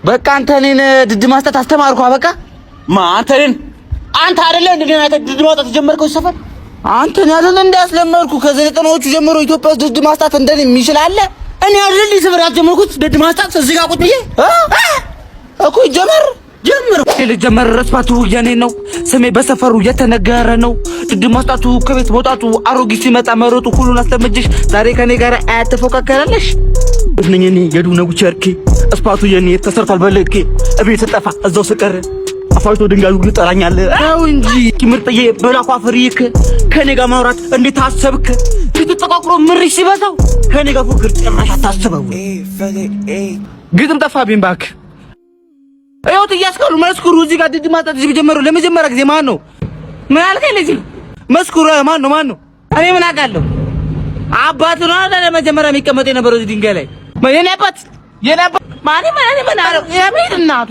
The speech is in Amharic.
በቃ አንተ እኔን ድድ ማስጣት አስተማርኩ። በቃ አንተ አይደለ እንደገና ድድ ማስጣት ጀመርከው ሰፈር አንተን ያለን እንዳስለመርኩ ከዘጠናዎቹ ጀምሮ ኢትዮጵያ ውስጥ ድድ ማስጣት እንደኔ የሚችል አለ? እኔ አይደል ሰፈር ያስጀመርኩት ድድ ማስጣት እዚህ ጋር ቁጭ ብዬ እኮ ጀመር ልጀመር ረስፋቱ የኔ ነው። ስሜ በሰፈሩ የተነገረ ነው። ድድ ማስጣቱ ከቤት መውጣቱ አሮጊት ሲመጣ መሮጡ ሁሉን አስተመጅሽ ዛሬ ከኔ ጋር አያተፎካከራለሽ እኔ የዱ ነው ቸርኪ እስፓቱ የኔ ተሰርቷል በልኬ እቤት ተጠፋ እዛው ስቀር አፋይቶ ድንጋዩ ይጠራኛል አው እንጂ ምርጥዬ በላፋ ፍሪክ ከኔ ጋር ማውራት እንዴት አሰብክ? ልትጠቋቁሮ ምርሽ ሲበዛው ከኔ ጋር ፉክር ጭራሽ አታስበው። ግጥም ጠፋብኝ ባክ አይወት እያስከሉ መስክሩ እዚህ ጋር ድድ ማስጣት እዚህ ጀመረው ለመጀመሪያ ጊዜ ማን ነው? ምን አልከኝ? ለዚህ መስክሩ ማን ነው? እኔ ምን አውቃለሁ? አባቱ ነው አይደል ለመጀመሪያ የሚቀመጥ የነበረው እዚህ ድንጋይ ላይ የኔ አባት ማን አለው? የምን እናቱ